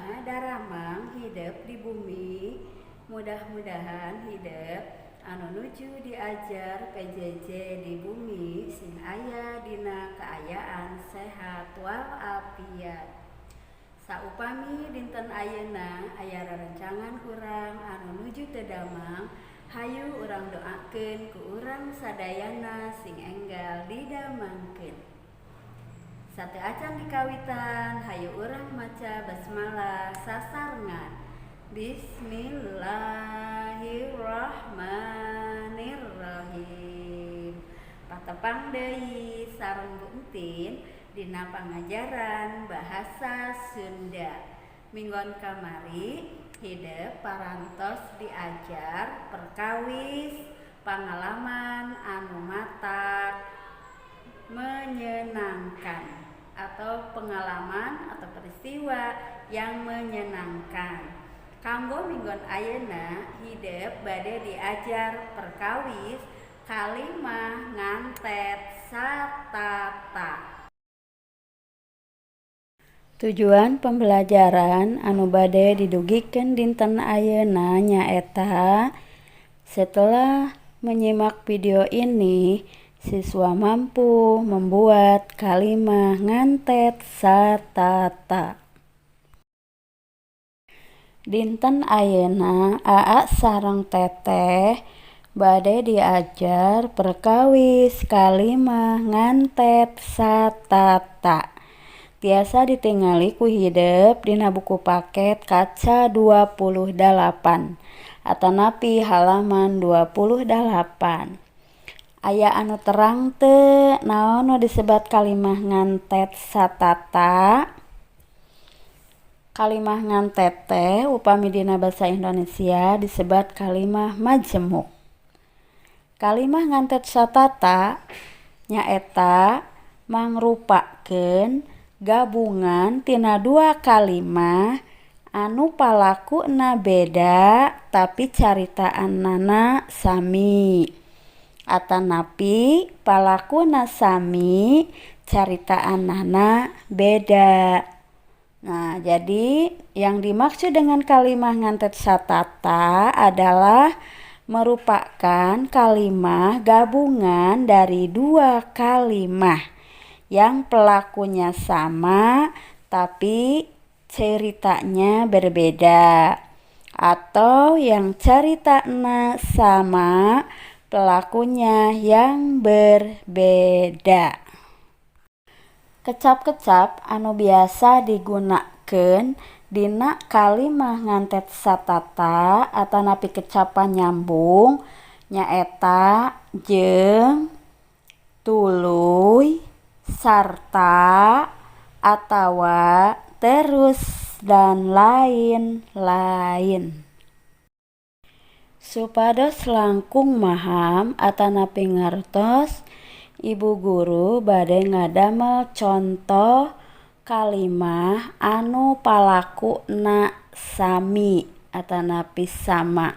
mah daramang hidup di bumi, mudah-mudahan hidup anu nuju diajar PJJ di bumi sing aya dina kaayaan sehat walafiat. Saupami dinten ayeuna aya rerencangan urang anu nuju teu damang, hayu urang doakeun ku urang sadayana sing enggal didamangkeun. Sate acan dikawitan, hayu urang maca basmalah sasarengan. Bismillahirrahmanirrahim. Patepang deui sareng buntin dina pangajaran bahasa Sunda. Minggon kamari hidup parantos diajar perkawis pangalaman anu matak menyenangkan atau pengalaman atau peristiwa yang menyenangkan. Kanggo minggon ayeuna hidup bade diajar perkawis kalimah ngantet satata. Tujuan pembelajaran anu bade didugikeun dinten ayeuna nyaeta setelah menyimak video ini siswa mampu membuat kalimah ngantet satata. Dinten ayeuna Aa sareng Teteh bade diajar perkawis kalimah ngantet satata. Tiasa ditingali ku hidup dina buku paket kaca 28 atanapi halaman 28. Aya anu terang teu naon nu disebat kalimah ngantet satata? Kalimah ngantet teh upami dina basa Indonesia disebat kalimah majemuk. Kalimah ngantet satata nyaeta mangrupakeun gabungan tina dua kalimah anu palakuna beda tapi caritaannana sami. Atanapi palakuna sami, caritaannana beda. Nah, jadi yang dimaksud dengan kalimah ngantet satata adalah merupakan kalimah gabungan dari dua kalimah yang pelakunya sama tapi ceritanya berbeda, atau yang ceritanya sama pelakunya yang berbeda. Kecap-kecap anu biasa digunakeun dina kalimah ngantet satata atanapi kecapan nyambung nyaeta jeung, tuluy, sarta, atawa, terus, dan lain-lain. Supados langkung maham atanapi ngartos, Ibu Guru bade ngadamel contoh kalimah anu palakuna sami atanapi sama.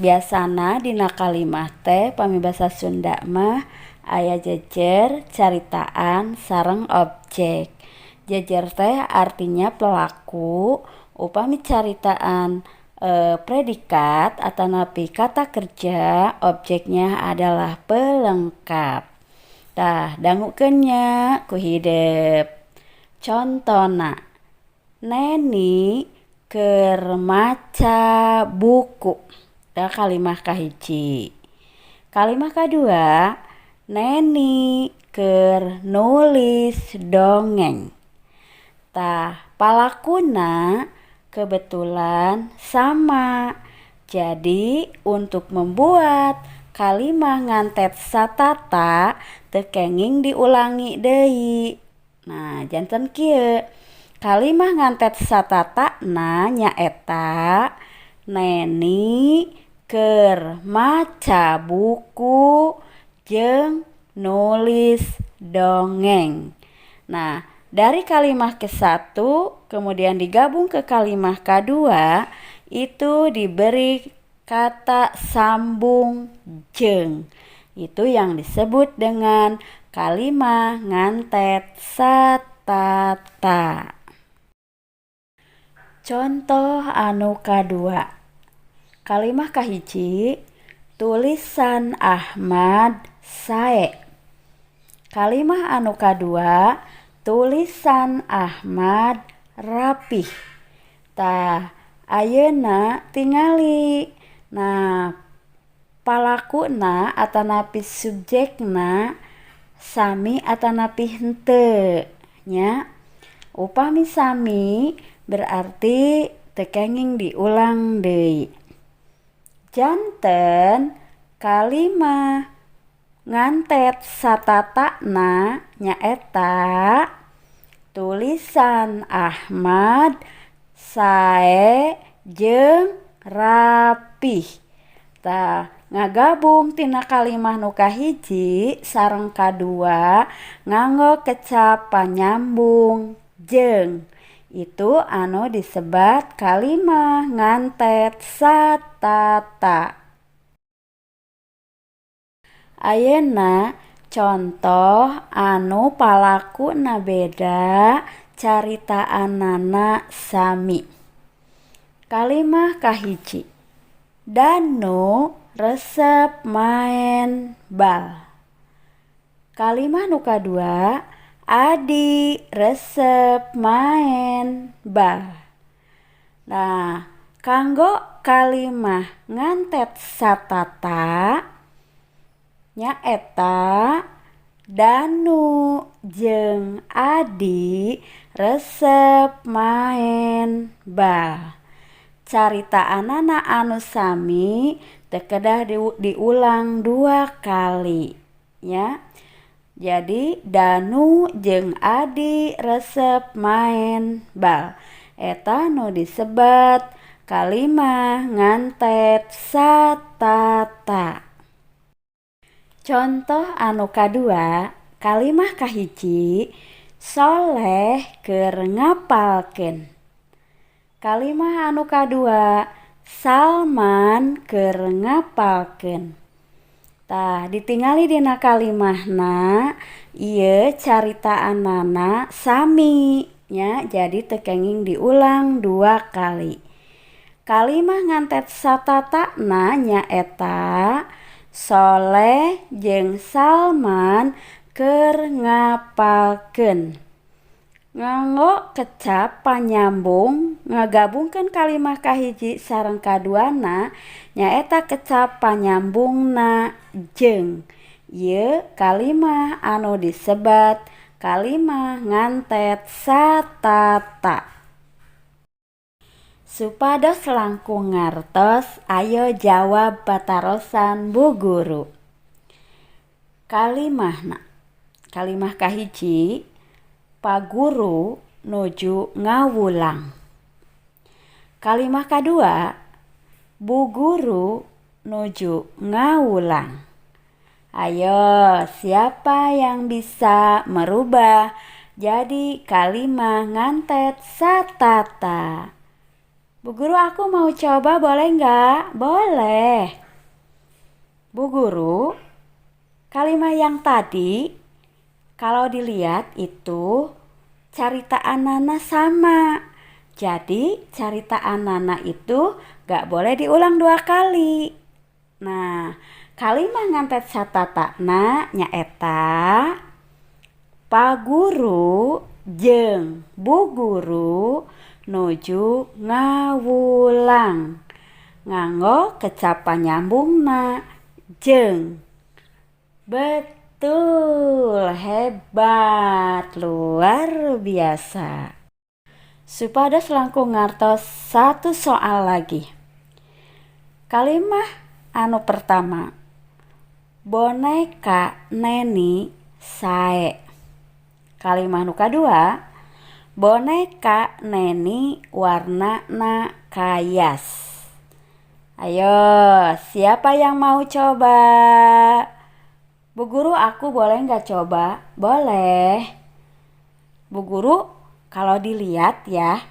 Biasana dina kalimah teh pamibasa Sunda mah aya jejer, caritaan, sareng objek. Jejer teh artinya pelaku, upami caritaan predikat atanapi kata kerja, objeknya adalah pelengkap. Tah dangukeun nya ku hideep. Contona, Neni keur maca buku. Tah kalimah kahiji. Kalimah kadua, Neni keur nulis dongeng. Tah palakuna kebetulan sama. Jadi untuk membuat kalimah ngantet satata teu kenging diulangi deui. Nah, janten kieu. Kalimah ngantet satata na nyaeta Neni keur maca buku jeung nulis dongeng. Nah, dari kalimah ke-1 kemudian digabung ke kalimah kedua itu diberi kata sambung jeung. Itu yang disebut dengan kalimah ngantet satata. Contoh anu kadua. Kalimah kahiji, tulisan Ahmad sae. Kalimah anu kadua, tulisan Ahmad rapih. Tah ayeuna tingali. Nah, palakuna atanapi subjekna sami atanapi henteu nya. Upami sami berarti tekenging diulang deui. Janten kalimah ngantet satatana nyaeta tulisan Ahmad sae jeung rapih. Tah ngagabung tina kalimah nu kahiji sareng kadua nganggo kecap panyambung jeung. Itu anu disebat kalimah ngantet satata. Ayeuna contoh anu palakuna beda caritaanana sami. Kalimah kahiji, Danu resep main bal. Kalimah nu kadua, Adi resep main bal. Nah, kanggo kalimah ngantet satata nyaeta Danu jeung Adi resep main bal. Caritaanana anu sami teu kedah diulang 2 kali ya. Jadi Danu jeung Adi resep main bal. Eta nu disebat kalimah ngantet satata. Contoh anu kadua, kalimah kahiji, Soleh keur ngapalkeun. Kalimah anu kadua, Salman keur ngapalkeun. Tah ditingali dina kalimahna ieu caritaanana sami nya, jadi tekenging diulang 2 kali. Kalimah ngantet satatana nyaeta Soleh jeung Salman keur ngapalkeun. Nganggo kecap panyambung ngagabungkeun kalimah kahiji sareng kaduana nyaeta kecap panyambungna jeung. Ieu kalimah anu disebat kalimah ngantet satata. Supados langkung ngartos, ayo jawab patarosan Bu Guru. Kalimahna. Kalimah kahiji, Pak Guru nuju ngawulang. Kalimah kadua, Bu Guru nuju ngawulang. Ayo, siapa yang bisa merubah jadi kalimah ngantet satata? Bu Guru, aku mau coba, boleh nggak? Boleh. Bu Guru, kalimah yang tadi kalau dilihat itu caritaanana sama. Jadi caritaanana itu gak boleh diulang 2 kali. Nah, kalimah ngantet satatana nyaeta Pak Guru jeung Bu Guru nuju ngawulang. Nganggo kecap panyambungna jeung. Betul, hebat, luar biasa. Supados langkung ngartos 1 soal lagi. Kalimah anu pertama, boneka Neni sae. Kalimah anu kadua, boneka Neni warnana kayas. Ayo, siapa yang mau coba? Bu Guru, aku boleh nggak coba? Boleh. Bu Guru, kalau dilihat ya,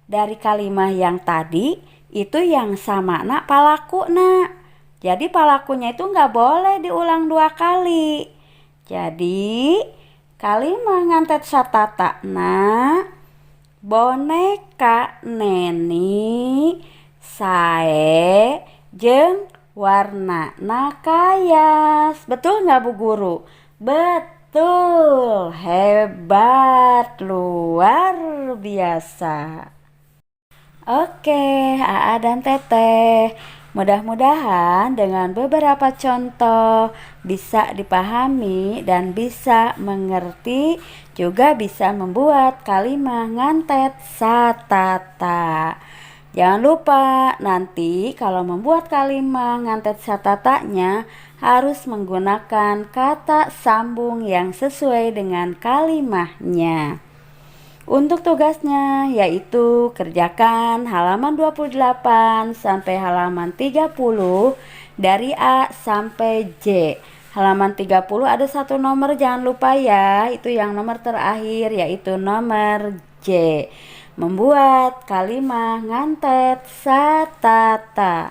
dari kalimah yang tadi, itu yang samana palakuna. Jadi palakunya itu nggak boleh diulang 2 kali. Jadi kalimah ngantet satatana boneka Neni sae jeung warna nakayas. Betul nggak Bu Guru? Betul, hebat, luar biasa. Oke, Aa dan Teteh. Mudah-mudahan dengan beberapa contoh bisa dipahami dan bisa mengerti, juga bisa membuat kalimat ngantet satata. Jangan lupa nanti kalau membuat kalimat ngantet satatanya harus menggunakan kata sambung yang sesuai dengan kalimatnya. Untuk tugasnya yaitu kerjakan halaman 28 sampai halaman 30 dari A sampai J. Halaman 30 ada satu nomor, jangan lupa ya, itu yang nomor terakhir yaitu nomor J. Membuat kalimat ngantet satata.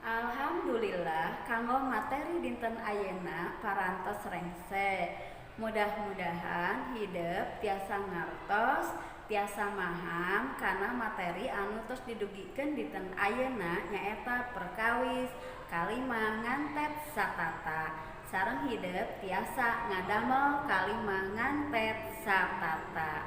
Alhamdulillah kanggo materi dinten ayeuna parantos rengse. Mudah-mudahan hidup tiasa ngartos, tiasa maham karena materi anu tos didugikeun dinten ayeuna nyaeta perkawis kalimat ngantet satata. Sareng hidup tiasa ngadamel kalimat ngantet satata.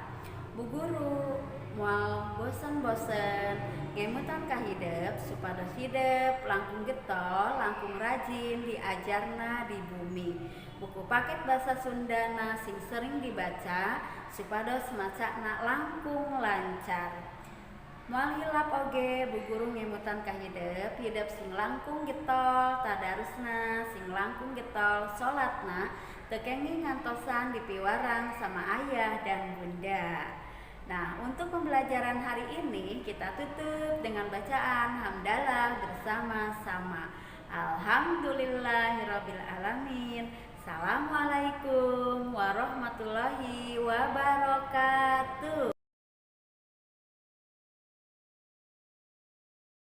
Bu Guru moal bosen-bosen ngemutan ka hidup supados hidup langkung getol, langkung rajin diajarna di bumi. Buku paket bahasa Sundana sing sering dibaca supados macana langkung lancar. Moal hilap oge Bu Guru ngemutan ka hidup, hidup sing langkung getol, tadarusna sing langkung getol, salatna teu kenging ngantosan dipiwarang sama ayah dan bunda. Nah, untuk pembelajaran hari ini kita tutup dengan bacaan hamdalah bersama-sama. Alhamdulillahirabbil alamin. Assalamualaikum warahmatullahi wabarakatuh.